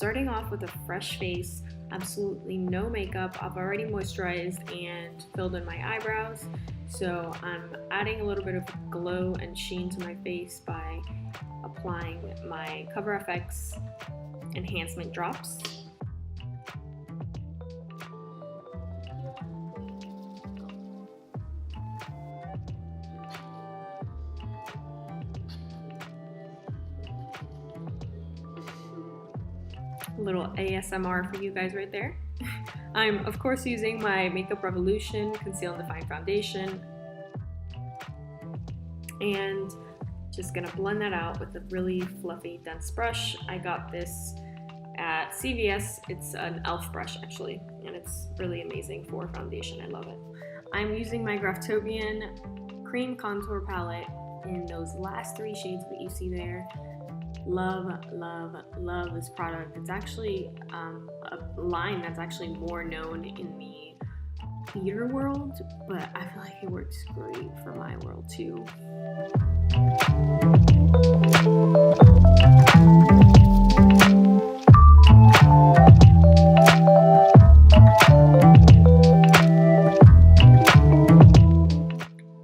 starting off with a fresh face, absolutely no makeup. I've already moisturized and filled in my eyebrows, so I'm adding a little bit of glow and sheen to my face by applying my Cover FX enhancement drops. A little ASMR for you guys right there. I'm of course using my Makeup Revolution Conceal and Define Foundation, and just gonna blend that out with a really fluffy, dense brush. I got this at CVS. It's an e.l.f. brush actually, and it's really amazing for foundation. I love it. I'm using my Graftobian Cream Contour Palette in those last 3 shades that you see there. Love, love, love this product. It's actually a line that's actually more known in the theater world, but I feel like it works great for my world too.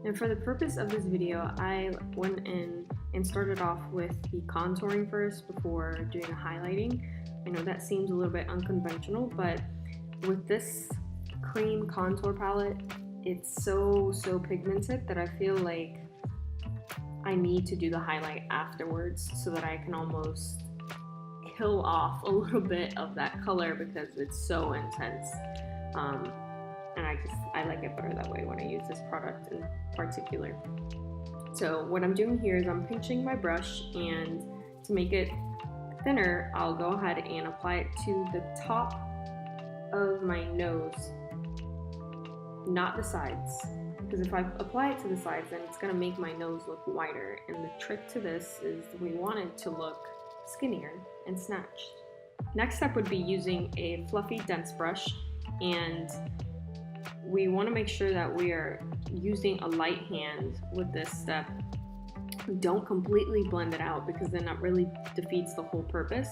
And for the purpose of this video, I went in and started off with the contouring first before doing the highlighting. I know that seems a little bit unconventional, but with this cream contour palette, it's so pigmented that I feel like I need to do the highlight afterwards so that I can almost kill off a little bit of that color because it's so intense. And I like it better that way when I use this product in particular. So what I'm doing here is I'm pinching my brush, and to make it thinner, I'll go ahead and apply it to the top of my nose, not the sides. Because if I apply it to the sides, then it's gonna make my nose look wider. And the trick to this is we want it to look skinnier and snatched. Next step would be using a fluffy, dense brush, and we want to make sure that we are using a light hand with this step. Don't completely blend it out because then that really defeats the whole purpose.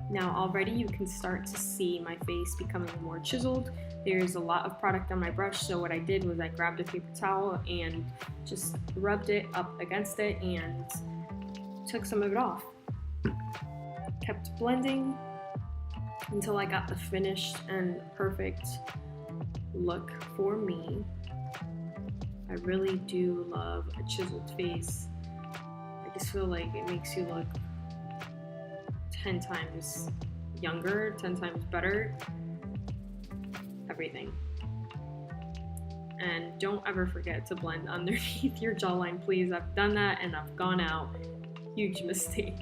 Now already you can start to see my face becoming more chiseled. There's a lot of product on my brush, so what I did was I grabbed a paper towel and just rubbed it up against it and took some of it off. Kept blending until I got the finished and perfect look for me. I really do love a chiseled face. I just feel like it makes you look 10 times younger, 10 times better. Everything. And don't ever forget to blend underneath your jawline, please. I've done that and I've gone out. Huge mistake.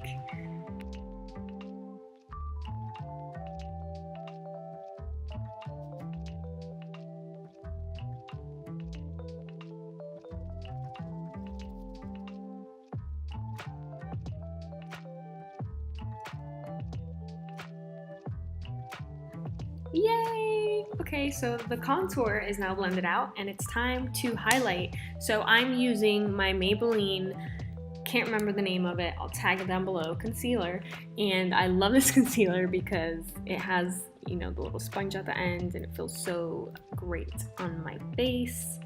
Yay! Okay, so the contour is now blended out and it's time to highlight. So I'm using my Maybelline, can't remember the name of it, I'll tag it down below, concealer. And I love this concealer because it has, you know, the little sponge at the end and it feels so great on my face.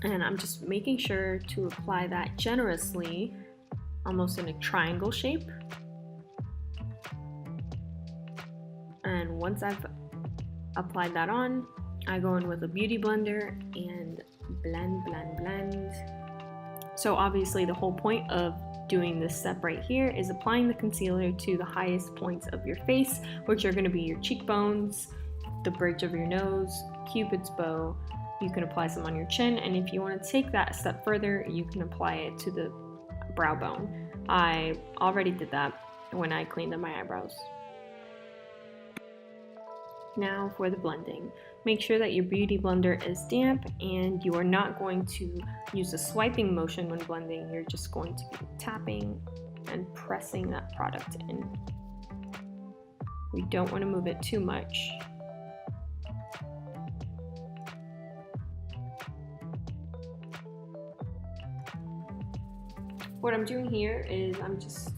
And I'm just making sure to apply that generously, almost in a triangle shape. And once I've applied that on, I go in with a beauty blender and blend, blend, blend. So obviously the whole point of doing this step right here is applying the concealer to the highest points of your face, which are going to be your cheekbones, the bridge of your nose, Cupid's bow. You can apply some on your chin, and if you want to take that a step further, you can apply it to the brow bone. I already did that when I cleaned up my eyebrows. Now for the blending. Make sure that your beauty blender is damp and you are not going to use a swiping motion when blending. You're just going to be tapping and pressing that product in. We don't want to move it too much. What I'm doing here is I'm just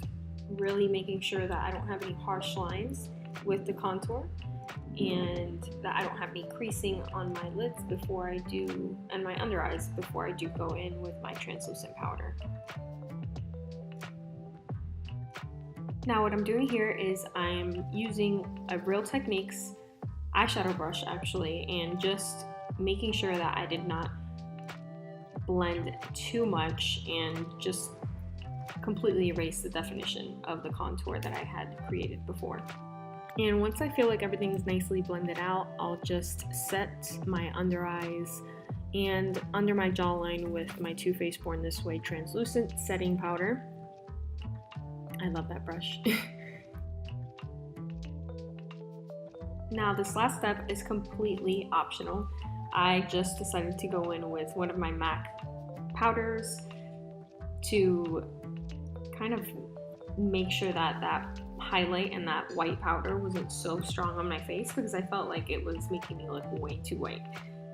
really making sure that I don't have any harsh lines with the contour and that I don't have any creasing on my lids before I do, and my under eyes before I do go in with my translucent powder. Now what I'm doing here is I'm using a Real Techniques eyeshadow brush actually, and just making sure that I did not blend too much and just completely erase the definition of the contour that I had created before. And once I feel like everything's nicely blended out, I'll just set my under eyes and under my jawline with my Too Faced Born This Way translucent setting powder. I love that brush. Now this last step is completely optional. I just decided to go in with one of my MAC powders to kind of make sure that that highlight and that white powder wasn't so strong on my face, because I felt like it was making me look way too white.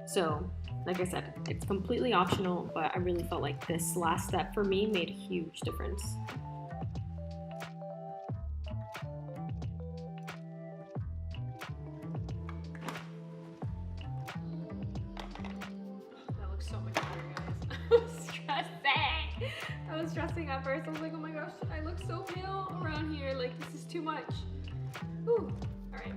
So like I said, it's completely optional, but I really felt like this last step for me made a huge difference. That looks so much better, guys. I was stressing at first. I was like, oh my gosh, I look so pale around here. Like, this is too much. Whew. All right.